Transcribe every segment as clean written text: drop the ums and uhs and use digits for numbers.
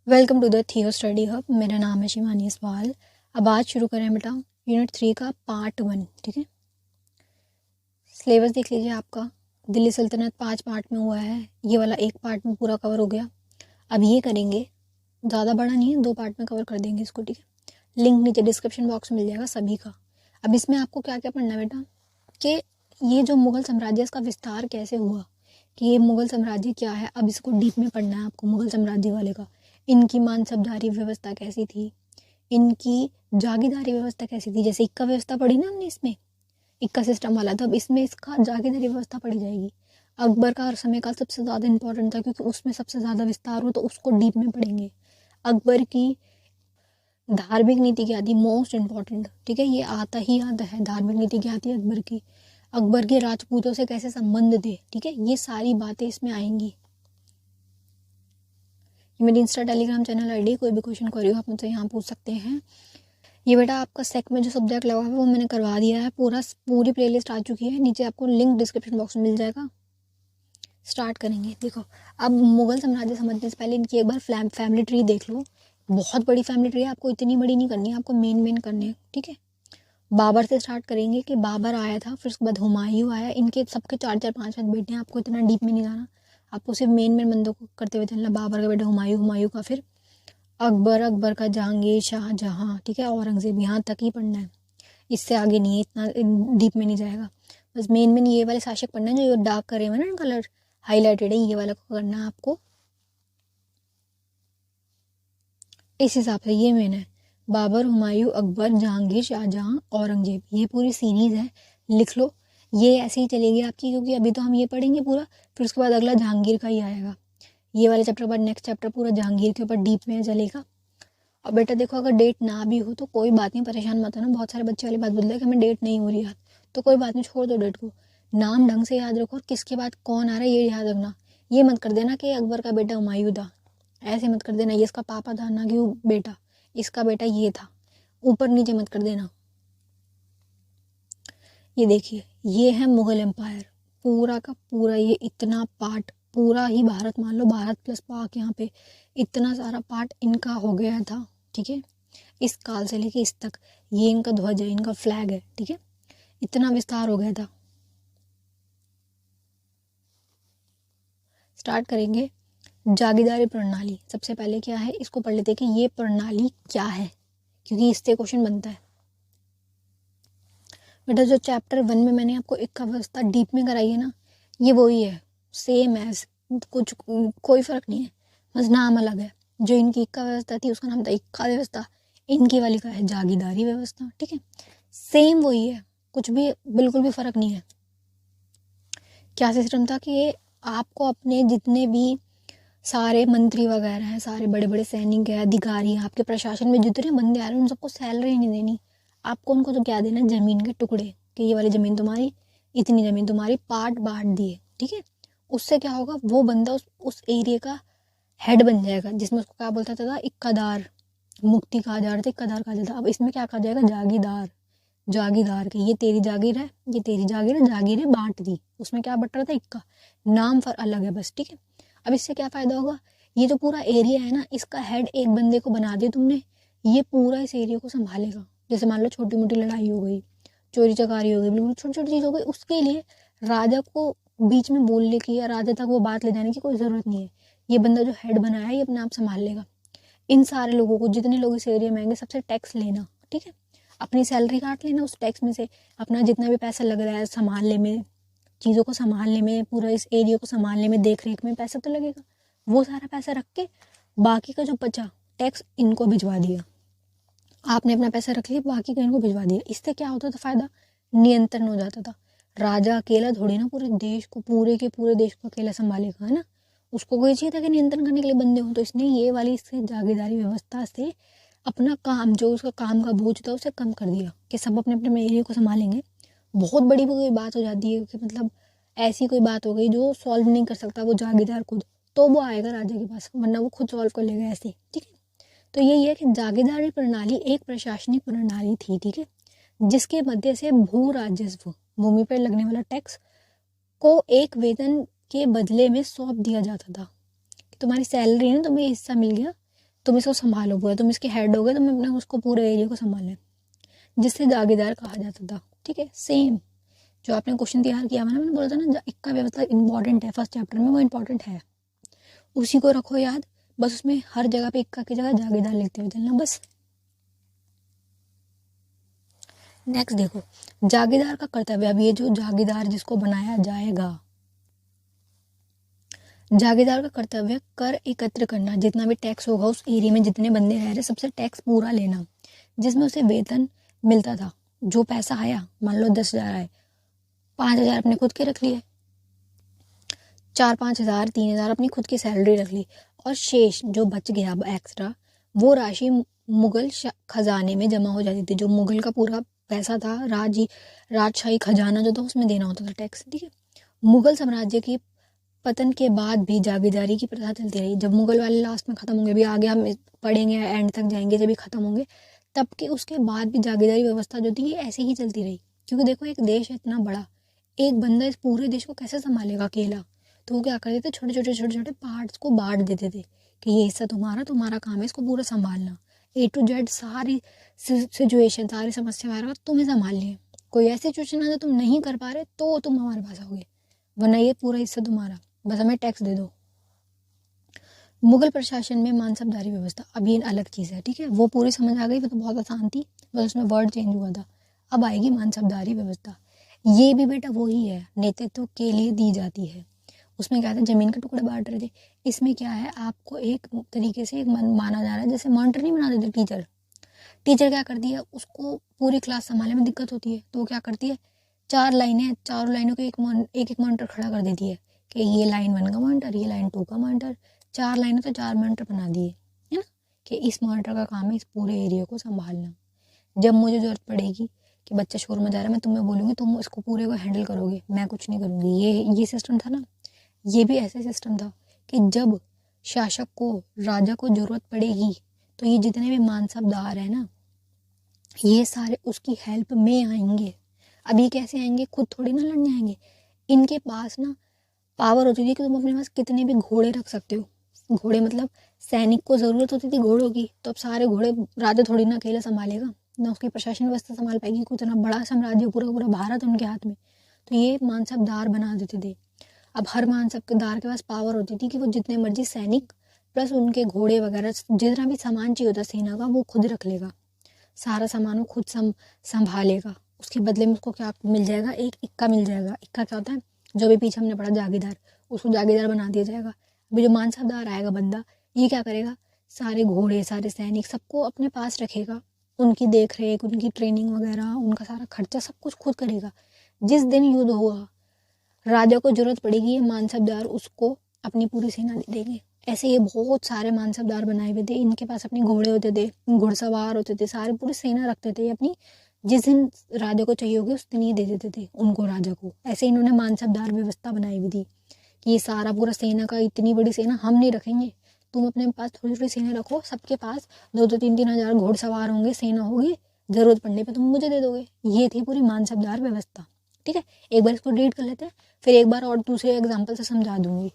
Welcome to the थियो study hub. मेरा नाम है शिवानी इसवाल। अब आज शुरू करें बेटा यूनिट 3 का पार्ट 1। ठीक है, सिलेबस देख लीजिए आपका। दिल्ली सल्तनत 5 पार्ट में हुआ है, ये वाला एक पार्ट में पूरा कवर हो गया। अब ये करेंगे, ज़्यादा बड़ा नहीं है, 2 पार्ट में कवर कर देंगे इसको। ठीक है, लिंक नीचे डिस्क्रिप्शन बॉक्स में मिल जाएगा सभी का। अब इसमें आपको क्या क्या पढ़ना है बेटा, कि ये जो मुग़ल साम्राज्य इसका विस्तार कैसे हुआ, कि ये मुग़ल साम्राज्य क्या है। अब इसको डीप में पढ़ना है आपको, मुग़ल साम्राज्य वाले का। इनकी मानसबदारी व्यवस्था कैसी थी, इनकी जागीरदारी व्यवस्था कैसी थी। जैसे इक्का व्यवस्था पढ़ी ना हमने, इसमें इक्का सिस्टम वाला था, अब इसमें इसका जागीरदारी व्यवस्था पढ़ी जाएगी। अकबर का समय काल सबसे ज़्यादा इंपॉर्टेंट था, क्योंकि उसमें सबसे ज़्यादा विस्तार हो, तो उसको डीप में पढ़ेंगे। अकबर की धार्मिक नीति क्या थी, मोस्ट इम्पॉर्टेंट। ठीक है, ये आता ही आता है, धार्मिक नीति क्या थी अकबर की। अकबर के राजपूतों से कैसे संबंध थे, ठीक है, ये सारी बातें इसमें आएंगी। ये मेरी इंस्टा टेलीग्राम चैनल आईडी, कोई भी क्वेश्चन क्वेरी हो आप मुझसे यहाँ पूछ सकते हैं। ये बेटा आपका सेक में जो सब्जेक्ट लगा हुआ है वो मैंने करवा दिया है, पूरी प्लेलिस्ट आ चुकी है, नीचे आपको लिंक डिस्क्रिप्शन बॉक्स में मिल जाएगा। स्टार्ट करेंगे। देखो, अब मुगल साम्राज्य समझने से पहले इनकी एक बार फैमिली ट्री देख लो। बहुत बड़ी फैमिली ट्री है, आपको इतनी बड़ी नहीं करनी है, आपको मेन करनी है। ठीक है, बाबर से स्टार्ट करेंगे कि बाबर आया था, फिर उसके बाद हुमायूं आया। इनके सबके 4 5 बेटे हैं, आपको इतना डीप में नहीं जाना, आपको सिर्फ मेन बंदों को करते हुए चलना। बाबर का बेटा हुमायूं, हुमायूं का फिर अकबर, अकबर का जहांगीर, शाहजहां, ठीक है, औरंगजेब, यहाँ तक ही पढ़ना है, इससे आगे नहीं है, इतना डीप में नहीं जाएगा। बस मेन ये वाले शासक पढ़ना है, जो डार्क करे हुए ना कलर हाईलाइटेड है, ये वाला को करना है आपको। इस हिसाब से ये मेन है, बाबर, हुमायूं, अकबर, जहांगीर, शाहजहां, औरंगजेब, ये पूरी सीरीज है, लिख लो। ये ऐसे ही चलेगी आपकी, क्योंकि अभी तो हम ये पढ़ेंगे पूरा, फिर उसके बाद अगला जहांगीर का ही आएगा। ये वाले चैप्टर के बाद नेक्स्ट चैप्टर पूरा जहांगीर के ऊपर डीप में चलेगा। और बेटा देखो, अगर डेट ना भी हो तो कोई बात नहीं, परेशान मत होना। बहुत सारे बच्चे वाली बात बोलते हैं कि हमें डेट नहीं हो रही याद, तो कोई बात नहीं, छोड़ दो डेट को। नाम ढंग से याद रखो, और किसके बाद कौन आ रहा है ये याद रखना। ये मत कर देना कि अकबर का बेटा हुमायूं था, ऐसे मत कर देना, ये इसका पापा था ना कि वो बेटा, इसका बेटा ये था, ऊपर नीचे मत कर देना। ये देखिए, ये है मुगल एम्पायर, पूरा का पूरा, ये इतना पार्ट, पूरा ही भारत मान लो, भारत प्लस पाक, यहाँ पे इतना सारा पार्ट इनका हो गया था। ठीक है, इस काल से लेके इस तक, ये इनका ध्वज है, इनका फ्लैग है। ठीक है, इतना विस्तार हो गया था। स्टार्ट करेंगे। जागीरदारी प्रणाली, सबसे पहले क्या है इसको पढ़ लेते हैं कि ये प्रणाली क्या है, क्योंकि इससे क्वेश्चन बनता है। बेटा जो चैप्टर 1 में मैंने आपको इक्का व्यवस्था डीप में कराई है ना, ये वही है, सेम एज, कुछ कोई फर्क नहीं है, बस नाम अलग है। जो इनकी इक्का व्यवस्था थी उसका नाम था इक्का व्यवस्था, इनकी वाली का है जागीरदारी व्यवस्था। ठीक है, सेम वही है, कुछ भी बिल्कुल भी फर्क नहीं है। क्या सिस्टम था कि ये आपको अपने जितने भी सारे मंत्री वगैरह हैं, सारे बड़े बड़े सैनिक हैं, अधिकारी हैं, आपके प्रशासन में जितने बंदे आ रहे हैं, उन सबको सैलरी नहीं देनी। आपको उनको तो क्या देना, जमीन के टुकड़े, कि ये वाली जमीन तुम्हारी, इतनी जमीन तुम्हारी, पार्ट बांट दिए। ठीक है, उससे क्या होगा, वो बंदा उस एरिया का हेड बन जाएगा, जिसमें उसको क्या बोलता था, इक्कादार, मुक्ति कहा जा रहा था, इक्कादार कहा जाता। अब इसमें क्या कहा जाएगा, जागीरदार। जागीरदार के, ये तेरी जागीर है, ये तेरी जागीर है, जागीरें बांट दी। उसमें क्या बट रहा था, इक्का, नाम फर अलग है बस। ठीक है, अब इससे क्या फ़ायदा होगा, ये जो पूरा एरिया है ना, इसका हेड एक बंदे को बना दिया तुमने, ये पूरा इस एरिया को संभालेगा। जैसे मान लो छोटी मोटी लड़ाई हो गई, चोरी चकारी हो गई, बिल्कुल छोटी छोटी चीज़ हो गई, उसके लिए राजा को बीच में बोलने की या राजा तक वो बात ले जाने की कोई ज़रूरत नहीं है। ये बंदा जो हेड बनाया है, ये अपने आप संभाल लेगा। इन सारे लोगों को, जितने लोग इस एरिया में आएंगे, सबसे टैक्स लेना। ठीक है, अपनी सैलरी काट लेना उस टैक्स में से, अपना जितना भी पैसा लग रहा है संभालने में, चीज़ों को संभालने में, पूरा इस एरिया को संभालने में, देख रेख में पैसा तो लगेगा, वो सारा पैसा रख के बाकी का जो बचा टैक्स इनको भिजवा दिया। आपने अपना पैसा रख लिया, बाकी का इनको भिजवा दिया। इससे क्या होता था फ़ायदा, नियंत्रण हो जाता था। राजा अकेला थोड़ी ना पूरे देश को, पूरे के पूरे देश को अकेला संभालेगा, है ना, उसको कोई चाहिए था कि नियंत्रण करने के लिए बंदे हों। तो इसने ये वाली इससे जागीरदारी व्यवस्था से अपना काम, जो उसका काम का बोझ था, उसे कम कर दिया, कि सब अपने अपने एरिया को संभालेंगे। बहुत बड़ी कोई बात हो जाती है कि मतलब ऐसी कोई बात हो गई जो सॉल्व नहीं कर सकता वो जागीरदार खुद, तो वो आएगा राजा के पास, वरना वो खुद सॉल्व कर लेगा ऐसे। ठीक है, तो यही है कि जागीरदारी प्रणाली एक प्रशासनिक प्रणाली थी। ठीक है, जिसके मध्य से भू राजस्व, भूमि पर लगने वाला टैक्स को एक वेतन के बदले में सौंप दिया जाता था। तुम्हारी सैलरी है ना, तुम्हें हिस्सा मिल गया, तुम इसको संभालो पूरा, तुम इसके हेड हो गए, तुम अपने उसको पूरे एरिया को संभालना, जिससे जागीरदार कहा जाता था। ठीक है, सेम जो आपने क्वेश्चन तैयार किया मैंने बोला था ना, इक्का व्यवस्था इंपॉर्टेंट है फर्स्ट चैप्टर में, वो इंपॉर्टेंट है, उसी को रखो याद। बस उसमें हर जगह पे इक्का की जगह जागीरदार लिखते हुए चलना बस। नेक्स्ट देखो, जागीरदार का कर्तव्य। अब ये जो जागीरदार जिसको बनाया जाएगा, जागीरदार का कर्तव्य कर एकत्र करना, जितना भी टैक्स होगा उस एरिया में जितने बंदे रह रहे सबसे टैक्स पूरा लेना, जिसमें उसे वेतन मिलता था। जो पैसा आया, मान लो 10,000 आए, 5,000 अपने खुद के रख लिए, 4-5,000 3,000 अपनी खुद की सैलरी रख ली, और शेष जो बच गया एक्स्ट्रा, वो राशि मुगल खजाने में जमा हो जाती थी। जो मुगल का पूरा पैसा था, राजशाही खजाना जो था उसमें देना होता था टैक्स। ठीक है, मुगल साम्राज्य की पतन के बाद भी जागीरदारी की प्रथा चलती रही। जब मुगल वाले लास्ट में खत्म होंगे, भी आगे हम पढ़ेंगे, एंड तक जाएंगे जब भी खत्म होंगे, तब के उसके बाद भी जागीरदारी व्यवस्था जो थी ये ऐसे ही चलती रही। क्योंकि देखो, एक देश है इतना बड़ा, एक बंदा इस पूरे देश को कैसे संभालेगा अकेला। तो वो क्या करते थे, छोटे छोटे पार्ट्स को बांट देते थे कि ये हिस्सा तुम्हारा काम है इसको पूरा संभालना। A to Z सारी सिचुएशन, सारी समस्या वगैरह तुम्हें संभालनी है। कोई ऐसी सिचुएशन है जो तुम नहीं कर पा रहे तो तुम हमारे पास आओगे, वरना ये पूरा हिस्सा तुम्हारा, बस हमें टैक्स दे दो। मुगल प्रशासन में मानसबदारी व्यवस्था, अब ये अलग चीज़ है। ठीक है, वो पूरी समझ आ गई, वो तो बहुत आसान थी, बस उसमें वर्ड चेंज हुआ था। अब आएगी मानसबदारी व्यवस्था। ये भी बेटा वही है, नेतृत्व के लिए दी जाती है। उसमें क्या था, जमीन के टुकड़े बांट रहे थे। इसमें क्या है, आपको एक तरीके से एक माना जा रहा है, जैसे मॉनिटर नहीं बना देते टीचर क्या करती है, उसको पूरी क्लास संभालने में दिक्कत होती है, तो वो क्या करती है, 4 लाइनें, चारों लाइनों के एक मॉनिटर खड़ा कर देती है कि ये लाइन 1 का मॉनिटर, ये लाइन 2 का मॉनिटर, 4 लाइनें तो 4 मॉनिटर बना दिए, है ना, कि इस मॉनिटर का काम है इस पूरे एरिया को संभालना। जब मुझे ज़रूरत पड़ेगी कि बच्चा शोर मचा रहा है, मैं तुम्हें बोलूँगी, तुम इसको पूरे को हैंडल करोगे, मैं कुछ नहीं करूँगी। ये सिस्टम था ना। ये भी ऐसे सिस्टम था कि जब शासक को, राजा को ज़रूरत पड़ेगी, तो ये जितने भी मानसबदार हैं ना, ये सारे उसकी हेल्प में आएंगे। अब ये कैसे आएंगे, खुद थोड़ी ना लड़ने आएंगे। इनके पास ना पावर होती थी कि तुम अपने पास कितने भी घोड़े रख सकते हो। घोड़े मतलब सैनिक को ज़रूरत होती थी घोड़ों की, तो अब सारे घोड़े राजा थोड़ी ना अकेला संभालेगा, ना उसकी प्रशासन व्यवस्था संभाल पाएगी। कुछ इतना बड़ा साम्राज्य, पूरा भारत उनके हाथ में, तो ये मानसबदार बना देते थे। अब हर मानसबदार के पास पावर होती थी कि वो जितने मर्जी सैनिक प्लस उनके घोड़े वगैरह जितना भी सामान चाहिए होता सेना का, वो खुद रख लेगा, सारा सामान वो खुद संभालेगा। उसके बदले में उसको क्या मिल जाएगा, एक इक्का मिल जाएगा। इक्का क्या होता है, जो भी पीछे हमने पढ़ा जागीरदार, उसको जागीरदार बना दिया जाएगा। अभी जो मानसबदार आएगा बंदा, ये क्या करेगा, सारे घोड़े, सारे सैनिक, सबको अपने पास रखेगा, उनकी देख रेख, उनकी ट्रेनिंग वगैरह, उनका सारा खर्चा सब कुछ खुद करेगा। जिस दिन युद्ध हुआ, राजा को जरूरत पड़ेगी, ये मानसबदार उसको अपनी पूरी सेना दे देंगे। ऐसे ये बहुत सारे मानसबदार बनाए हुए थे, इनके पास अपने घोड़े होते थे, घुड़सवार होते थे, सारे पूरी सेना रखते थे अपनी। जिस दिन राजा को चाहिए होगी उस दिन ये दे देते थे उनको, राजा को। ऐसे इन्होंने मानसबदार व्यवस्था बनाई हुई थी कि ये सारा पूरा सेना का, इतनी बड़ी सेना हम नहीं रखेंगे, तुम अपने पास थोड़ी थोड़ी सेना रखो, सबके पास 2-2 3-3 हज़ार घुड़सवार होंगे, सेना होगी, जरूरत पड़ने पे तुम मुझे दे दोगे। ये थी पूरी मानसबदार व्यवस्था। ठीक है, एक बार इसको रीड कर लेते हैं, फिर एक बार और दूसरे एग्जाम्पल से समझा दूंगी।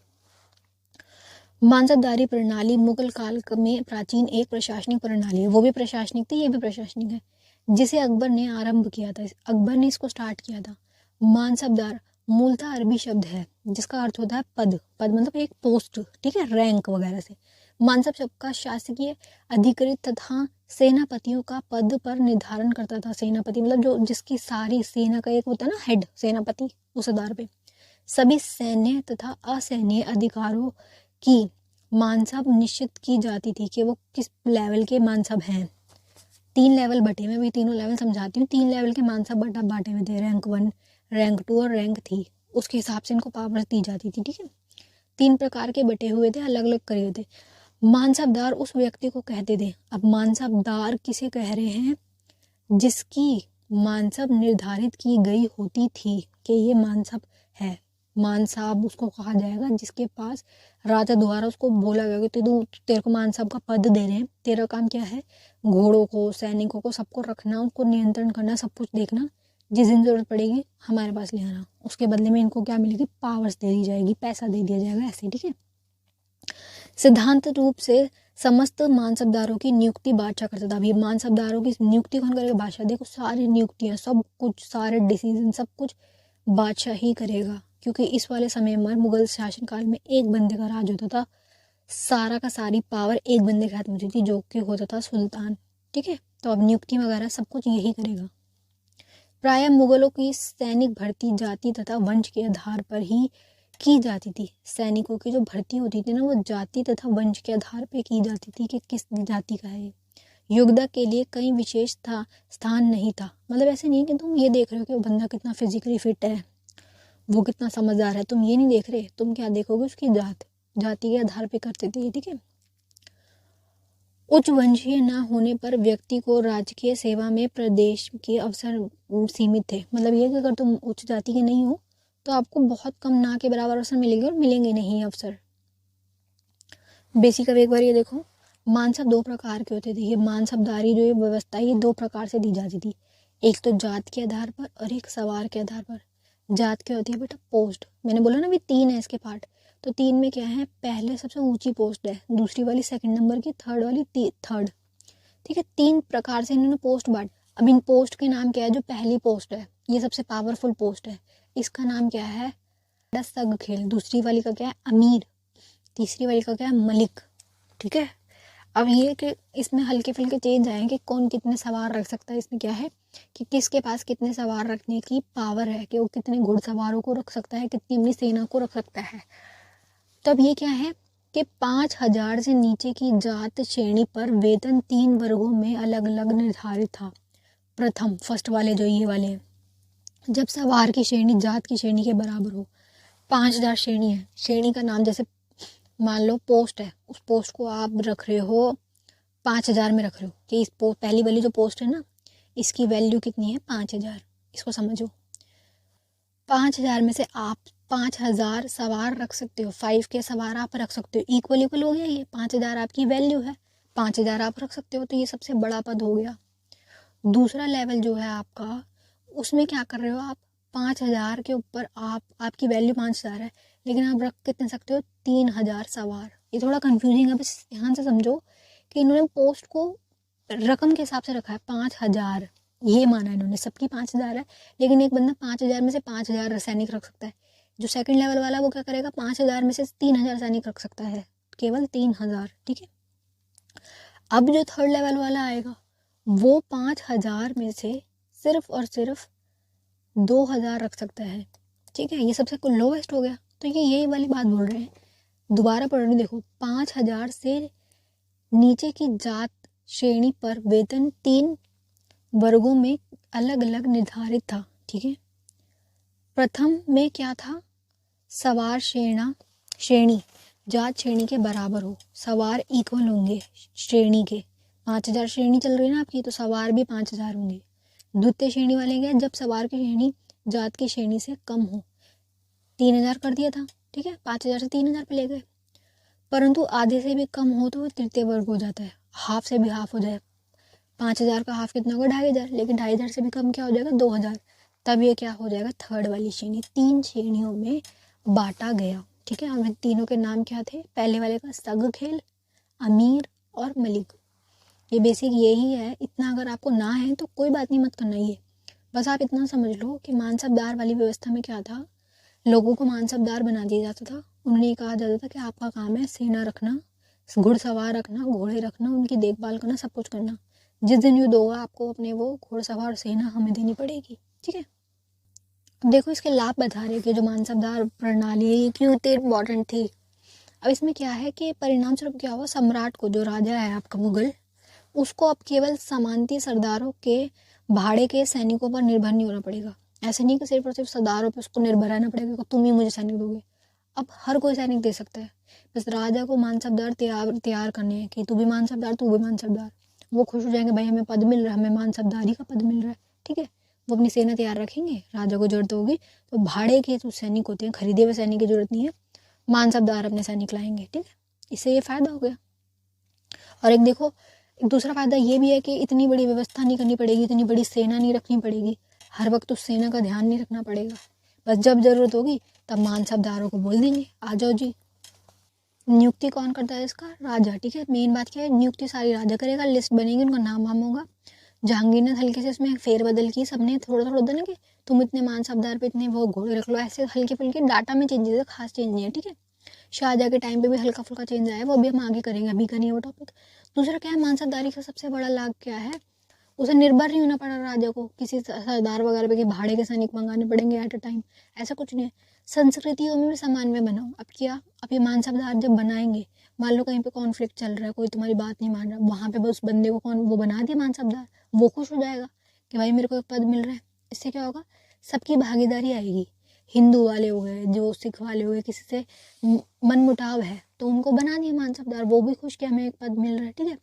मानसबदारी प्रणाली मुगल काल में प्राचीन एक प्रशासनिक प्रणाली है। वो भी प्रशासनिक थी, ये भी प्रशासनिक है, जिसे अकबर ने आरंभ किया था। अकबर ने इसको स्टार्ट किया था। मानसबदार मूलतः अरबी शब्द है जिसका अर्थ होता है पद। पद मतलब एक पोस्ट, ठीक है, रैंक वगैरह से। मानसब शब्द का शासकीय अधिकृत तथा सेनापतियों का पद पर निर्धारण करता था। सेनापति मतलब जो जिसकी सारी सेना का एक होता है ना हेड, सेनापति, उस आधार पे सभी सैन्य तथा असैन्य अधिकारों की मानसब निश्चित की जाती थी कि वो किस लेवल के मानसब हैं। 3 लेवल बटे, मैं भी तीनों लेवल समझाती हूँ। 3 लेवल के मानसब बांटे हुए थे, रैंक 1, रैंक 2 और रैंक 3। उसके हिसाब से इनको पावर दी जाती थी। ठीक है, 3 प्रकार के बटे हुए थे, अलग अलग करे हुए थे। मानसबदार उस व्यक्ति को कहते थे। अब मानसबदार किसे कह रहे हैं, जिसकी मानसब निर्धारित की गई होती थी कि ये मानसब है। मानसाब उसको कहा जाएगा जिसके पास राजा द्वारा उसको बोला गया कि तेरे को मानसाब का पद दे रहे हैं, तेरा काम क्या है, घोड़ों को, सैनिकों को, सबको रखना, उनको नियंत्रण करना, सब कुछ देखना, जिस दिन जरूरत पड़ेगी हमारे पास ले आना। उसके बदले में इनको क्या मिलेगी, पावर्स दे दी जाएगी, पैसा दे दिया जाएगा, ऐसे। ठीक है, सिद्धांत रूप से समस्त मानसबदारों की नियुक्ति बादशाह करता था। अभी मानसबदारों की नियुक्ति कौन करेगा? बादशाह। देखो सारी नियुक्तियां, सब कुछ, सारे डिसीजन, सब कुछ बादशाह ही करेगा, क्योंकि इस वाले समय में मुगल शासनकाल में एक बंदे का राज होता था, सारा का सारी पावर एक बंदे के हाथ में होती थी, जो कि होता था सुल्तान। ठीक है, तो अब नियुक्ति वगैरह सब कुछ यही करेगा। प्रायः मुगलों की सैनिक भर्ती जाति तथा वंश के आधार पर ही की जाती थी। सैनिकों की जो भर्ती होती थी ना, वो जाति तथा वंश के आधार पर की जाती थी कि किस जाति का है। योग्यता के लिए कहीं विशेष था स्थान नहीं था। मतलब ऐसे नहीं कि तुम ये देख रहे हो कि वो बंदा कितना फिजिकली फिट है, वो कितना समझदार है, तुम ये नहीं देख रहे। तुम क्या देखोगे? उसकी जाति के आधार पे करते थे। ठीक है, उच्च वंशीय न होने पर व्यक्ति को राजकीय सेवा में प्रदेश के अवसर सीमित थे। मतलब ये कि अगर तुम उच्च जाति के नहीं हो तो आपको बहुत कम, ना के बराबर अवसर मिलेंगे और मिलेंगे नहीं अवसर। बेसिक अब एक बार ये देखो, मानसब दो प्रकार के होते थे। ये मानसबदारी जो ये व्यवस्था, ये दो प्रकार से दी जाती थी। एक तो जात के आधार पर और एक सवार के आधार पर। जात क्या होती है बेटा? पोस्ट। मैंने बोला ना भी 3 है इसके पार्ट, तो 3 में क्या है? पहले सबसे ऊंची पोस्ट है, दूसरी वाली सेकंड नंबर की, थर्ड वाली थर्ड। ठीक है, 3 प्रकार से इन्होंने पोस्ट बांट। अब इन पोस्ट के नाम क्या है? जो पहली पोस्ट है, ये सबसे पावरफुल पोस्ट है, इसका नाम क्या है? सग खेल। दूसरी वाली का क्या है? अमीर। तीसरी वाली का क्या है? मलिक। ठीक है, अब ये कि इसमें हल्के फुल्के चेंज आए कि कौन कितने सवार रख सकता है। इसमें क्या है कि किसके पास कितने सवार रखने की पावर है, कि वो कितने घुड़सवारों को रख सकता है, कितनी अपनी सेना को रख सकता है। तब ये क्या है कि 5,000 से नीचे की जात श्रेणी पर वेतन 3 वर्गों में अलग अलग निर्धारित था। प्रथम, फर्स्ट वाले जो ये वाले हैं, जब सवार की श्रेणी जात की श्रेणी के बराबर हो। 5,000 श्रेणी है, श्रेणी का नाम जैसे मान लो पोस्ट है, उस पोस्ट को आप रख रहे हो 5,000 में रख रहे हो कि इस पहली वाली जो पोस्ट है ना, इसकी वैल्यू कितनी है? 5,000। इसको समझो, 5,000 में से आप 5,000 सवार रख सकते हो, 5 के सवार आप रख सकते हो। इक्वल इक्वल हो गया, ये 5,000 आपकी वैल्यू है, 5,000 आप रख सकते हो, तो ये सबसे बड़ा पद हो गया। दूसरा लेवल जो है आपका, उसमें क्या कर रहे हो आप? 5,000 के ऊपर आपकी वैल्यू 5,000 है, लेकिन आप रख कितने सकते हो? 3,000 सवार। ये थोड़ा कंफ्यूजिंग है, बस ध्यान से समझो कि इन्होंने पोस्ट को रकम के हिसाब से रखा है। 5,000 ये माना इन्होंने, सबकी 5,000 है, लेकिन एक बंदा 5,000 में से 5,000 सैनिक रख सकता है। जो सेकंड लेवल वाला वो क्या करेगा? 5,000 में से 3,000 सैनिक रख सकता है, केवल 3,000। ठीक है, अब जो थर्ड लेवल वाला आएगा वो 5,000 में से सिर्फ और सिर्फ 2,000 रख सकता है। ठीक है, ये सबसे लोवेस्ट हो गया। तो ये यही वाली बात बोल रहे हैं, दोबारा पढ़ रहे, देखो 5,000 से नीचे की जात श्रेणी पर वेतन 3 वर्गों में अलग अलग निर्धारित था। ठीक है, प्रथम में क्या था? सवार श्रेणी जात श्रेणी के बराबर हो, सवार इक्वल होंगे श्रेणी के। 5,000 श्रेणी चल रही है ना आपकी, तो सवार भी 5,000 होंगे। द्वितीय श्रेणी वाले गए जब सवार की श्रेणी जात की श्रेणी से कम हो, 3,000 कर दिया था। ठीक है, 5,000 से 3,000 पे ले गए, परंतु आधे से भी कम हो तो वो तृतीय वर्ग हो जाता है, हाफ से भी हाफ हो जाए। 5,000 का हाफ कितना होगा? 2,500, लेकिन 2,500 से भी कम क्या हो जाएगा? 2,000। तब ये क्या हो जाएगा? थर्ड वाली श्रेणी। 3 श्रेणियों में बांटा गया। ठीक है, और तीनों के नाम क्या थे? पहले वाले का सग खेल, अमीर और मलिक। ये बेसिक यही है। इतना अगर आपको ना है तो कोई बात नहीं, मत करना। ये बस आप इतना समझ लो कि मानसबदार वाली व्यवस्था में क्या था, लोगों को मानसबदार बना दिया जाता था। उन्हें कहा जाता था कि आपका काम है सेना रखना, घुड़सवार रखना, घोड़े रखना, उनकी देखभाल करना, सब कुछ करना। जिस दिन युद्ध होगा आपको अपने वो घोड़सवार सेना हमें देनी पड़ेगी। ठीक है, अब देखो इसके लाभ बता रहे कि जो मानसबदार प्रणाली है क्यों इतनी इम्पोर्टेंट थी। अब इसमें क्या है कि परिणाम स्वरूप क्या हुआ? सम्राट को, जो राजा है आपका मुगल, उसको अब केवल सामंती सरदारों के भाड़े के सैनिकों पर निर्भर नहीं होना पड़ेगा। ऐसे नहीं कि सिर्फ और सिर्फ सरदारों पे उसको निर्भर रहना पड़ेगा कि तुम ही मुझे सैनिक दोगे। अब हर कोई सैनिक दे सकता है, बस राजा को मानसबदार तैयार करने हैं कि तू भी मानसबदार, तू भी मानसबदार। वो खुश हो जाएंगे, भाई हमें पद मिल रहा है, हमें मानसबदारी का पद मिल रहा है। ठीक है, वो अपनी सेना तैयार रखेंगे, राजा को जरूरत होगी तो भाड़े के जो सैनिक होते हैं, खरीदे हुए सैनिक की जरूरत नहीं है, मानसबदार अपने सैनिक लाएंगे। ठीक है, इससे ये फायदा हो गया। और एक देखो, एक दूसरा फायदा ये भी है कि इतनी बड़ी व्यवस्था नहीं करनी पड़ेगी, इतनी बड़ी सेना नहीं रखनी पड़ेगी, हर वक्त उस सेना का ध्यान नहीं रखना पड़ेगा। बस जब जरूरत होगी तब मानसबदारों को बोल देंगे आ जाओ जी। नियुक्ति कौन करता है इसका? राजा। ठीक है, मेन बात क्या है, नियुक्ति सारी राजा करेगा, लिस्ट बनेगी, उनका नाम वाम होगा। जहांगीर ने हल्के से इसमें फेरबदल की, सबने थोड़ा थोड़ा होता ना कि तुम इतने मानसबदार पे इतने वो घोड़े रख लो, ऐसे हल्के फुल्के डाटा में चेंजेस है, खास चेंज नहीं है। ठीक है, शाहजहाँ के टाइम पे भी हल्का फुल्का चेंज आया, वो भी हम आगे करेंगे, अभी का नहीं है वो टॉपिक। दूसरा क्या है, मानसबदारी का सबसे बड़ा लाभ क्या है, उसे निर्भर नहीं होना पड़ा राजा को किसी सरदार वगैरह पे कि भाड़े के सैनिक मंगाने पड़ेंगे एट अ टाइम, ऐसा कुछ नहीं है। संस्कृतियों में भी समन्वय बनाओ। अब क्या, अब ये मानसबदार जब बनाएंगे, मान लो कहीं पे कॉन्फ्लिक्ट चल रहा है, कोई तुम्हारी बात नहीं मान रहा, वहां पे उस बंदे को कौन वो बना दिया मानसबदार, वो खुश हो जाएगा कि भाई मेरे को एक पद मिल रहा है। इससे क्या होगा, सबकी भागीदारी आएगी। हिंदू वाले हो गए, जो सिख वाले हो गए, किसी से मन मुटाव है तो उनको बना दिया मानसबदार, वो भी खुश कि हमें एक पद मिल रहा है। ठीक है,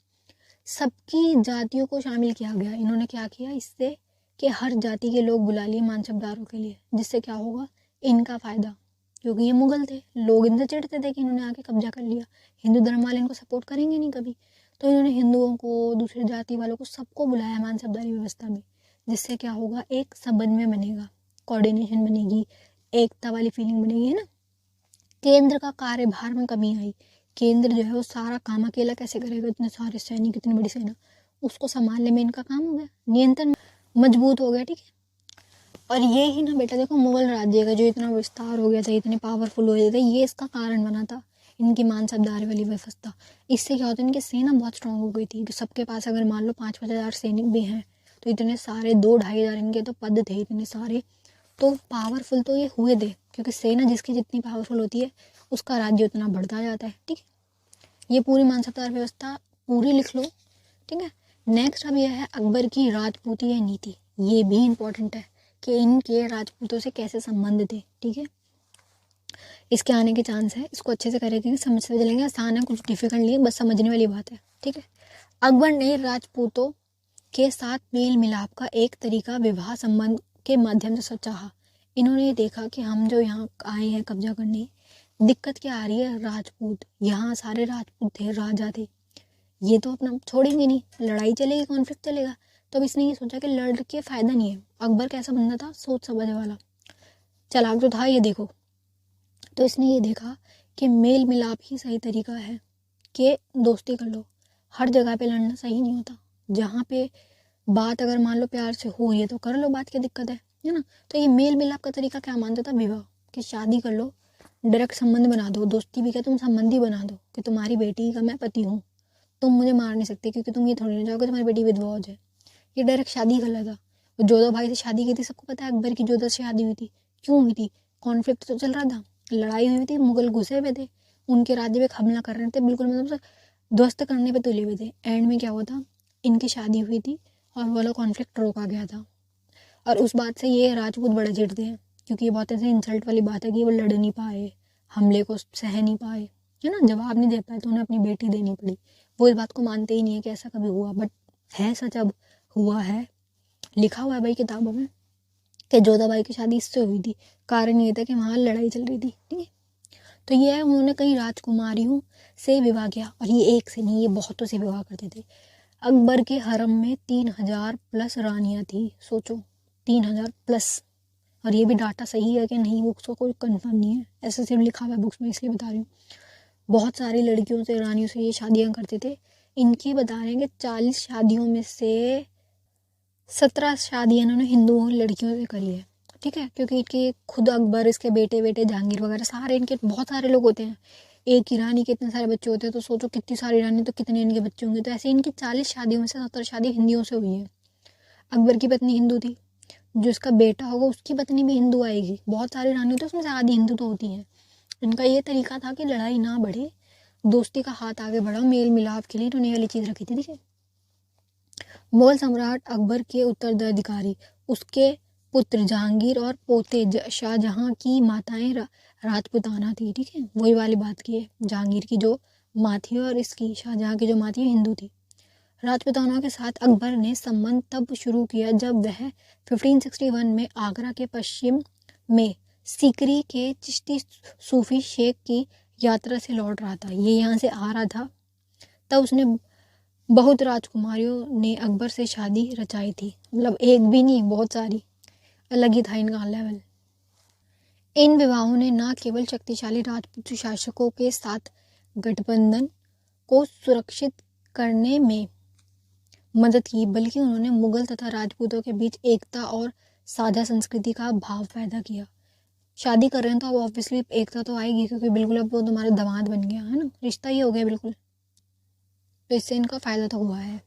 सबकी जातियों को शामिल किया गया। इन्होंने क्या किया, इससे कि हर जाति के लोग बुला लिए मानसबदारों के लिए, जिससे क्या होगा, इनका फायदा, क्योंकि ये मुगल थे, लोग इनसे चिढ़ते थे कि इन्होंने आके कब्जा कर लिया, हिंदू धर्म वाले इनको सपोर्ट करेंगे नहीं कभी, तो इन्होंने हिंदुओं को, दूसरी जाति वालों को, सबको बुलाया मानसबदारी व्यवस्था में, जिससे क्या होगा, एक समन्वय बनेगा, कोऑर्डिनेशन बनेगी, एकता वाली फीलिंग बनेगी, है ना। केंद्र का कार्यभार में कमी आई। केंद्र जो है वो सारा काम अकेला कैसे करेगा, इतने सारे सैनिक, इतनी बड़ी सेना, उसको संभालने में इनका काम हो गया, नियंत्रण मजबूत हो गया। ठीक है, और ये ही ना बेटा देखो, मुगल राज्य का जो इतना विस्तार हो गया था, इतने पावरफुल हो गए थे, ये इसका कारण बना था, इनकी मानसबदारी वाली व्यवस्था। इससे क्या होता है, इनकी सेना बहुत स्ट्रांग हो गई थी, तो सबके पास अगर मान लो 5-5 हज़ार सैनिक भी हैं, तो इतने सारे 2-2.5 हज़ार इनके तो पद थे इतने सारे, तो पावरफुल तो ये हुए थे, क्योंकि सेना जिसकी जितनी पावरफुल होती है उसका राज्य उतना बढ़ता जाता है। ठीक है, ये पूरी मानसबदार व्यवस्था पूरी लिख लो। ठीक है, नेक्स्ट अब यह है अकबर की राजपूतीय नीति। ये भी इंपॉर्टेंट है कि इनके राजपूतों से कैसे संबंध थे। ठीक है, इसके आने के चांस है, इसको अच्छे से करेंगे, समझते चलेंगे, आसान है, कुछ डिफिकल्ट नहीं है, बस समझने वाली बात है। ठीक है, अकबर ने राजपूतों के साथ मेल मिलाप का एक तरीका विवाह संबंध के माध्यम से चाहा। इन्होंने देखा कि हम जो यहाँ आए हैं कब्जा करने, दिक्कत क्या आ रही है, राजपूत, यहाँ सारे राजपूत थे, राजा थे, ये तो अपना छोड़ेंगे नहीं, लड़ाई चलेगी, कॉन्फ्लिक्ट चलेगा। तो अब इसने ये सोचा कि लड़ के फायदा नहीं है। अकबर कैसा बंदा था, सोच समझ वाला, चालाक तो था ये, देखो। तो इसने ये देखा कि मेल मिलाप ही सही तरीका है, कि दोस्ती कर लो, हर जगह पे लड़ना सही नहीं होता, जहाँ पे बात अगर मान लो प्यार से हो ये तो कर लो, बात क्या दिक्कत है ना। तो ये मेल मिलाप का तरीका क्या मानता था, विवाह, कि शादी कर लो, डायरेक्ट संबंध बना दो, दोस्ती भी क्या, तुम संबंधी बना दो, कि तुम्हारी बेटी का मैं पति हूँ, तुम मुझे मार नहीं सकते, क्योंकि तुम ये थोड़ी ना चाहोगे तुम्हारी बेटी विधवा हो जाए। ये डायरेक्ट शादी कर लेता। वो जोधा भाई से शादी की थी, सबको पता है अकबर की जोधा से शादी हुई थी, क्यों हुई थी, कॉन्फ्लिक्ट तो चल रहा था, लड़ाई हुई थी, मुगल घुसे हुए थे, उनके राज्य पे हमला कर रहे थे, बिल्कुल मतलब ध्वस्त करने पे तुले हुए थे। एंड में क्या हुआ था, इनकी शादी हुई थी और वो वाला कॉन्फ्लिक्ट रोका गया था। और उस बात से ये राजपूत बड़े चिढ़ते हैं, क्योंकि ये बहुत ऐसे इंसल्ट वाली बात है कि वो लड़ नहीं पाए, हमले को सह नहीं पाए, है ना, जवाब नहीं दे पाए, तो उन्हें अपनी बेटी देनी पड़ी। वो इस बात को मानते ही नहीं है कि ऐसा कभी हुआ, बट है सच, अब हुआ है, लिखा हुआ है भाई किताबों में कि जोधा बाई की शादी इससे हुई थी। कारण ये था कि वहाँ लड़ाई चल रही थी। ठीक है, तो ये है, उन्होंने कई राजकुमारियों से विवाह किया, और ये एक से नहीं, ये बहुतों से विवाह करते थे। अकबर के हरम में 3000 प्लस रानियां थी, सोचो 3000 प्लस। और ये भी डाटा सही है कि नहीं, बुक्स का कोई कंफर्म नहीं है, ऐसे सिर्फ लिखा हुआ है बुक्स में, इसलिए बता रही हूँ। बहुत सारी लड़कियों से, रानियों से ये शादियाँ करते थे। इनकी बता रहे हैं कि 40 शादियों में से 17 शादियाँ इन्होंने हिंदू लड़कियों से करी है। ठीक है, क्योंकि इनके खुद अकबर, इसके बेटे बेटे जहांगीर वगैरह सारे, इनके बहुत सारे लोग होते हैं, एक ही रानी के इतने सारे बच्चे होते हैं, तो सोचो कितनी सारी रानी, तो कितने इनके बच्चे होंगे। तो ऐसे इनकी 40 शादियों में से 17 शादी हिंदियों से हुई है। अकबर की पत्नी हिंदू थी, जो इसका बेटा होगा उसकी पत्नी भी हिंदू आएगी, बहुत सारी रानी होती है, उसमें से आधी हिंदू तो होती हैं। इनका ये तरीका था कि लड़ाई ना बढ़े, दोस्ती का हाथ आगे बढ़ाओ, मेल मिलाप के लिए इन्होंने वाली चीज़ रखी थी। ठीक है, मुगल सम्राट अकबर के उत्तराधिकारी, उसके पुत्र जहांगीर और पोते शाहजहां की माताएं राजपुताना थी। ठीक है, वही वाली बात की है, जहांगीर की जो माँ थी और इसकी शाहजहां की जो माँ थी हिंदू थी। राजपुताना के साथ अकबर ने संबंध तब शुरू किया जब वह 1561 में आगरा के पश्चिम में सीकरी के चिश्ती सूफी शेख की यात्रा से लौट रहा था। ये यहाँ से आ रहा था, तब उसने बहुत राजकुमारियों ने अकबर से शादी रचाई थी, मतलब एक भी नहीं, बहुत सारी, अलग ही था इनका लेवल। इन विवाहों ने न केवल शक्तिशाली राजपूत शासकों के साथ गठबंधन को सुरक्षित करने में मदद की, बल्कि उन्होंने मुगल तथा राजपूतों के बीच एकता और साझा संस्कृति का भाव पैदा किया। शादी कर रहे हैं तो अब ऑब्वियसली एकता तो आएगी, क्योंकि बिल्कुल अब वो तुम्हारा दामाद बन गया है ना, रिश्ता ही हो गया बिल्कुल, तो इससे इनका फायदा तो हुआ है।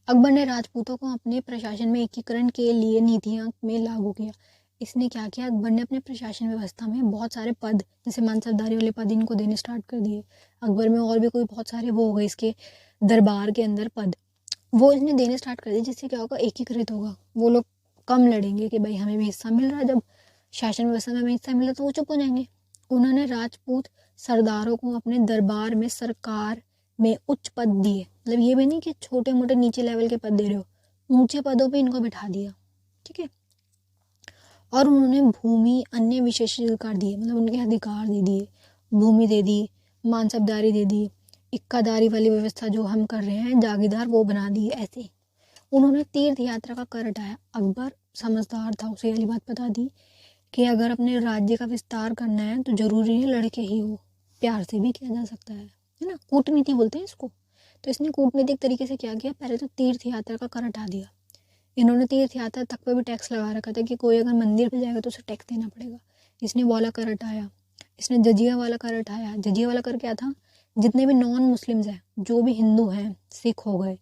अकबर ने राजपूतों को अपने प्रशासन में एकीकरण के लिए नीतियां में लागू किया। इसने क्या किया, अकबर ने अपने प्रशासन व्यवस्था में बहुत सारे पद, जैसे मानसबदारी वाले पद, इनको देने स्टार्ट कर दिए। अकबर में और भी कोई बहुत सारे वो हो गए इसके दरबार के अंदर पद, वो इसने देने स्टार्ट कर दिए, जिससे क्या होगा, एकीकृत होगा। वो लोग कम लड़ेंगे कि भाई हमें भी हिस्सा मिल रहा है, जब शासन व्यवस्था में हमें हिस्सा मिला तो वो चुप हो जाएंगे। उन्होंने राजपूत सरदारों को अपने दरबार में सरकार में उच्च पद दिए, मतलब ये भी नहीं कि छोटे मोटे नीचे लेवल के पद दे रहे हो, ऊंचे पदों पे इनको बिठा दिया, ठीक है। और उन्होंने भूमि अन्य विशेषाधिकार दिए, मतलब उनके अधिकार दे दिए, भूमि दे दी, मानसबदारी दे दी, इक्कादारी वाली व्यवस्था जो हम कर रहे हैं जागीरदार वो बना दी। ऐसे उन्होंने तीर्थ यात्रा का कर हटाया। अकबर समझदार था, उसे वाली बात बता दी कि अगर अपने राज्य का विस्तार करना है तो जरूरी नहीं लड़के ही हो, प्यार से भी किया जा सकता है ना, कूटनीति बोलते हैं इसको। तो इसने कूटनीतिक तरीके से क्या किया, पहले तो तीर्थ यात्रा का कर हटा दिया। इन्होंने तीर्थ यात्रा तक पे भी टैक्स लगा रखा था कि कोई अगर मंदिर पे जाएगा तो उसे टैक्स देना पड़ेगा। इसने वाला कर हटाया। इसने जजिया वाला कर हटाया। जजिया वाला कर क्या था, जितने भी नॉन मुस्लिम्स हैं, जो भी हिंदू हैं, सिख हो गए,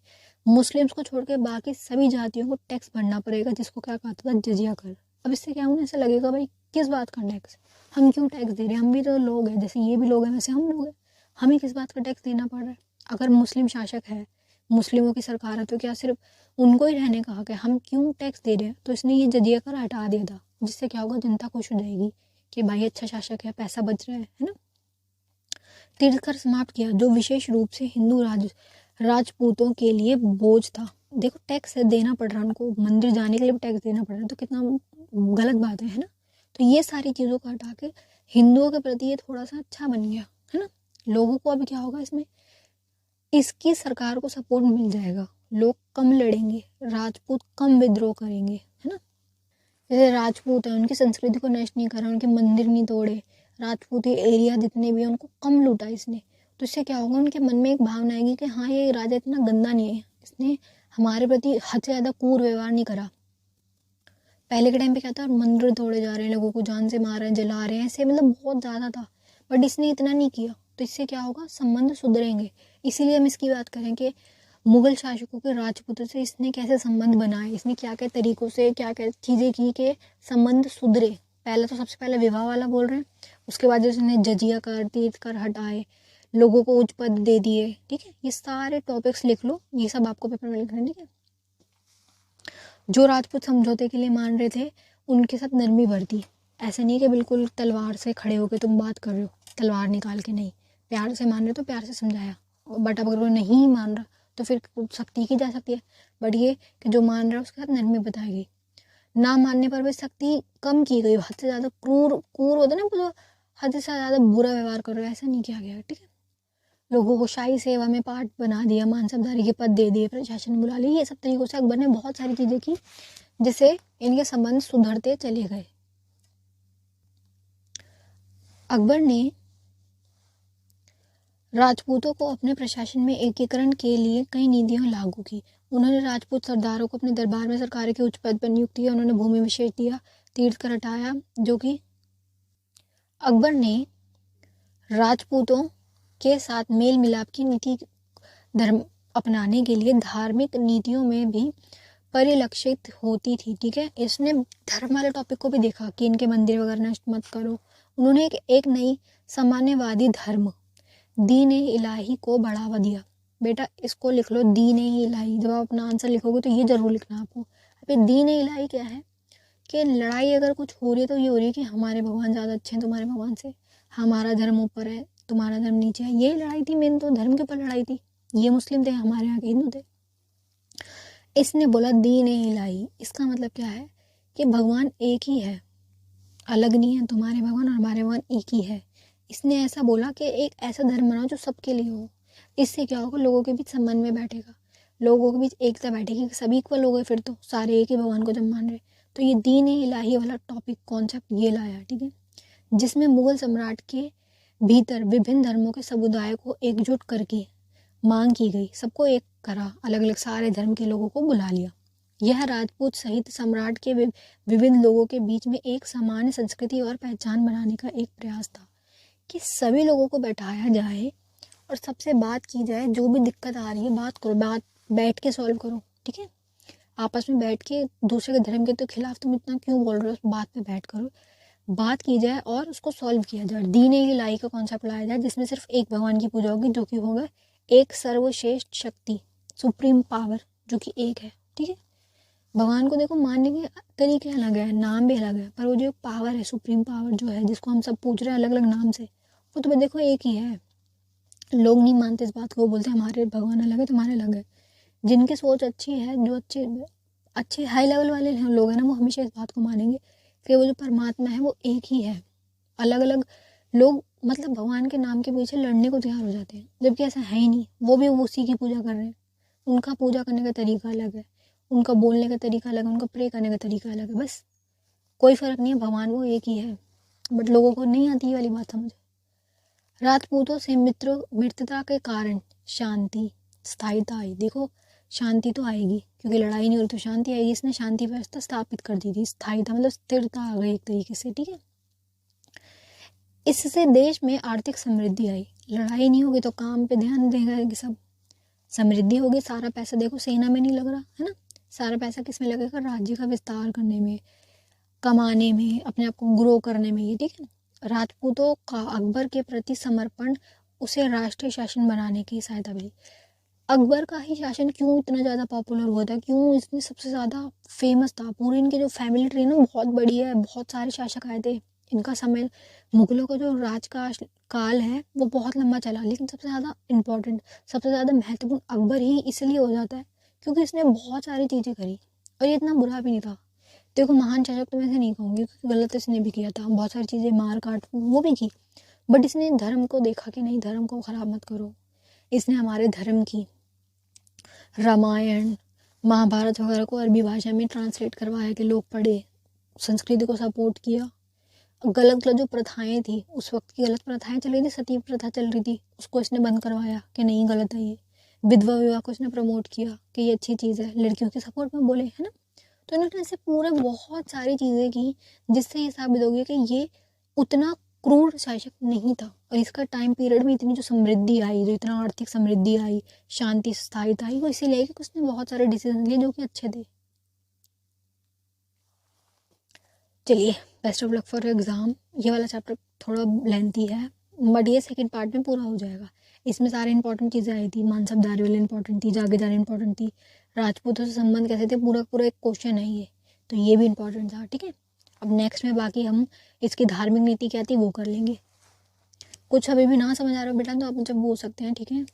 मुस्लिम्स को छोड़ के बाकी सभी जातियों को टैक्स भरना पड़ेगा, जिसको क्या कहता था, जजिया कर। अब इससे क्या होना, ऐसा लगेगा भाई किस बात का टैक्स, हम क्यों टैक्स दे रहे हैं, हम भी तो लोग हैं, जैसे ये भी लोग हैं वैसे हम लोग हैं, हमें किस बात का टैक्स देना पड़ रहा है। अगर मुस्लिम शासक है, मुस्लिमों की सरकार है, तो क्या सिर्फ उनको ही रहने का हक है, हम क्यों टैक्स दे रहे हैं। तो इसने ये जजिया कर हटा दिया था, जिससे क्या होगा, जनता खुश हो जाएगी कि भाई अच्छा शासक है, पैसा बच रहा है ना। तीर्थ कर समाप्त किया, जो विशेष रूप से हिंदू राजपूतों के लिए बोझ था। देखो टैक्स देना पड़ रहा है उनको, मंदिर जाने के लिए भी टैक्स देना पड़ रहा है, तो कितना गलत बात है ना। तो ये सारी चीज़ों को हटा के हिंदुओं के प्रति ये थोड़ा सा अच्छा बन गया है ना। लोगों को अभी क्या होगा, इसमें इसकी सरकार को सपोर्ट मिल जाएगा, लोग कम लड़ेंगे, राजपूत कम विद्रोह करेंगे, है ना। जैसे राजपूत है, उनकी संस्कृति को नष्ट नहीं करा, उनके मंदिर नहीं तोड़े, राजपूती एरिया जितने भी हैं उनको कम लूटा इसने। तो इससे क्या होगा, उनके मन में एक भावना आएगी कि हाँ ये राजा इतना गंदा नहीं है, इसने हमारे प्रति हद से ज़्यादा क्रूर व्यवहार नहीं करा। पहले के टाइम पे क्या था, मंदिर तोड़े जा रहे हैं, लोगों को जान से मार रहे हैं, जला रहे हैं, ऐसे मतलब बहुत ज़्यादा था, बट इसने इतना नहीं किया। तो इससे क्या होगा, संबंध सुधरेंगे। इसीलिए हम इसकी बात करें कि मुगल शासकों के राजपूतों से इसने कैसे संबंध बनाए, इसने क्या क्या तरीकों से क्या क्या चीज़ें की कि संबंध सुधरे। पहले तो सबसे पहले विवाह वाला बोल रहे हैं, उसके बाद उसने जजिया कर, तीर्थ कर हटाए, लोगों को उच्च पद दे दिए, ठीक है। ये सारे टॉपिक्स लिख लो, ये सब आपको पेपर में लिखना है, ठीक है। जो राजपूत समझौते के लिए मान रहे थे उनके साथ नरमी बरती, ऐसा नहीं कि बिल्कुल तलवार से खड़े होकर तुम बात कर रहे हो, तलवार निकाल के नहीं, प्यार से मान रहे तो प्यार से समझाया। बट अगर वो नहीं मान रहा तो फिर सख्ती की जा सकती है, बट ये कि जो मान रहा है उसके साथ नरमी बताई गई। ना मानने पर भी सख्ती कम की गई, हद से ज़्यादा क्रूर क्रूर होता है ना, जो हद से ज़्यादा बुरा व्यवहार कर रहे हो, ऐसा नहीं किया गया, ठीक है। लोगों को शाही सेवा में पार्ट बना दिया, मानसबदारी के पद दे दिए, प्रशासन बुला लिया, ये सब तरीकों से अकबर ने बहुत सारी चीज़ें की जिससे इनके संबंध सुधरते चले गए। अकबर ने राजपूतों को अपने प्रशासन में एकीकरण के लिए कई नीतियां लागू की। उन्होंने राजपूत सरदारों को अपने दरबार में सरकार के उच्च पद पर नियुक्त किया। उन्होंने भूमि विशेष दिया, तीर्थ कर हटाया, जो कि अकबर ने राजपूतों के साथ मेल मिलाप की नीति धर्म अपनाने के लिए धार्मिक नीतियों में भी परिलक्षित होती थी, ठीक है। इसने धर्म वाले टॉपिक को भी देखा कि इनके मंदिर वगैरह नष्ट मत करो। उन्होंने एक नई सामान्यवादी धर्म दीन इलाही को बढ़ावा दिया। बेटा इसको लिख लो, दीन इलाही। जब आप अपना आंसर लिखोगे तो ये जरूर लिखना आपको। अभी दीन इलाही क्या है कि लड़ाई अगर कुछ हो रही है तो ये हो रही है कि हमारे भगवान ज़्यादा अच्छे हैं तुम्हारे भगवान से, हमारा धर्म ऊपर है तुम्हारा धर्म नीचे है, ये लड़ाई थी मेन, तो धर्म के ऊपर लड़ाई थी। ये मुस्लिम थे, हमारे यहाँ के हिंदू थे। इसने बोला दीन इलाही, इसका मतलब क्या है कि भगवान एक ही है, अलग नहीं है, तुम्हारे भगवान और हमारे भगवान एक ही है। इसने ऐसा बोला कि एक ऐसा धर्म बनाओ जो सबके लिए हो। इससे क्या होगा, लोगों के बीच संबंध में बैठेगा, लोगों के बीच एकता बैठेगी, सभी इक्वल हो गए, फिर तो सारे एक ही भगवान को जब मान रहे। तो ये दीन इलाही वाला टॉपिक कॉन्सेप्ट ये लाया, ठीक है, जिसमें मुगल सम्राट के भीतर विभिन्न धर्मों के समुदाय को एकजुट करके मांग की गई, सबको एक करा, अलग अलग सारे धर्म के लोगों को बुला लिया। यह राजपूत सहित सम्राट के विविध लोगों के बीच में एक सामान्य संस्कृति और पहचान बनाने का एक प्रयास था कि सभी लोगों को बैठाया जाए और सबसे बात की जाए, जो भी दिक्कत आ रही है बात करो, बात बैठ के सॉल्व करो, ठीक है। आपस में बैठ के, दूसरे के धर्म के तो खिलाफ तुम इतना क्यों बोल रहे हो, बात पे बैठ करो, बात की जाए और उसको सॉल्व किया जाए। दीन ए इलाही का कॉन्सेप्ट लाया जाए, जिसमें सिर्फ एक भगवान की पूजा होगी, जो कि होगा एक सर्वश्रेष्ठ शक्ति, सुप्रीम पावर, जो कि एक है, ठीक है। भगवान को देखो मानने के तरीके अलग है, नाम भी अलग है, पर वो जो पावर है, सुप्रीम पावर जो है, जिसको हम सब पूछ रहे हैं अलग अलग नाम से, वो तो देखो एक ही है। लोग नहीं मानते इस बात को, वो बोलते हैं हमारे भगवान अलग है, तुम्हारे अलग है। जिनकी सोच अच्छी है, जो अच्छे हाई लेवल वाले लोग हैं ना, वो हमेशा इस बात को मानेंगे कि वो जो परमात्मा है वो एक ही है। अलग अलग लोग मतलब भगवान के नाम के पीछे लड़ने को तैयार हो जाते हैं, जबकि ऐसा है ही नहीं। वो भी उसी की पूजा कर रहे हैं, उनका पूजा करने का तरीका अलग है, उनका बोलने का तरीका अलग है, उनका प्रे करने का तरीका अलग है, बस कोई फ़र्क नहीं है, भगवान वो एक ही है। बट लोगों को नहीं आती ये वाली बात समझ। राजपूतों से मित्रता के कारण शांति स्थायीता आई। देखो शांति तो आएगी, क्योंकि लड़ाई नहीं हो रही तो शांति आएगी। इसने शांति व्यवस्था स्थापित कर दी थी, स्थायीता मतलब स्थिरता आ गई एक तरीके से, ठीक है। इससे देश में आर्थिक समृद्धि आई। लड़ाई नहीं होगी तो काम पे ध्यान देगा कि सब, समृद्धि होगी, सारा पैसा देखो सेना में नहीं लग रहा है ना, सारा पैसा किस में लगेगा, राज्य का विस्तार करने में, कमाने में, अपने आप को ग्रो करने में, ये ठीक है। राजपूतों का अकबर के प्रति समर्पण उसे राष्ट्रीय शासन बनाने की सहायता मिली। अकबर का ही शासन क्यों इतना ज़्यादा पॉपुलर हुआ था, क्यों इसमें सबसे ज़्यादा फेमस था। पूरी इनकी जो फैमिली ट्री ना बहुत बड़ी है, बहुत सारे शासक आए थे इनका समय, मुगलों का जो राज का काल है वो बहुत लंबा चला, लेकिन सबसे ज़्यादा इम्पोर्टेंट, सबसे ज़्यादा महत्वपूर्ण अकबर ही इसलिए हो जाता है क्योंकि इसने बहुत सारी चीज़ें करी और ये इतना बुरा भी नहीं था। देखो महान शासक तो मैं ऐसे नहीं कहूँगी, क्योंकि गलत इसने भी किया था, बहुत सारी चीज़ें मार काट वो भी की, बट इसने धर्म को देखा कि नहीं, धर्म को ख़राब मत करो। इसने हमारे धर्म की रामायण महाभारत वगैरह को अरबी भाषा में ट्रांसलेट करवाया कि लोग पढ़े, संस्कृति को सपोर्ट किया। गलत गलत जो प्रथाएं थी, उस वक्त की गलत प्रथाएं चल रही थी, सती प्रथा चल रही थी, उसको इसने बंद करवाया कि नहीं गलत है ये। विधवा विवाह को इसने प्रमोट किया कि ये अच्छी चीज़ है, लड़कियों के सपोर्ट में बोले, है ना। तो इन्होंने ऐसे पूरे बहुत सारी चीज़ें की जिससे ये साबित हो गया कि ये उतना क्रूर शासक नहीं था। और इसका टाइम पीरियड में इतनी जो समृद्धि आई, जो इतना आर्थिक समृद्धि आई, शांति स्थायित्व आई, वो इसीलिए कि उसने बहुत सारे डिसीजन लिए जो कि अच्छे थे। चलिए, best of luck for exam. ये वाला चैप्टर थोड़ा लेंथी है, बट ये सेकंड पार्ट में पूरा हो जाएगा। इसमें सारे इंपॉर्टेंट चीज़ें आई थी, मानसबदारी वाली इंपॉर्टेंट थी, जागीरदारी इंपॉर्टेंट थी, राजपूतों से संबंध कैसे थे, पूरा पूरा एक क्वेश्चन है ये, तो ये भी इंपॉर्टेंट था, ठीक है। अब नेक्स्ट में बाकी हम इसकी धार्मिक नीति क्या थी वो कर लेंगे। कुछ अभी भी ना समझ आ रहा हो बेटा तो आप मुझे पूछ सकते हैं, ठीक है।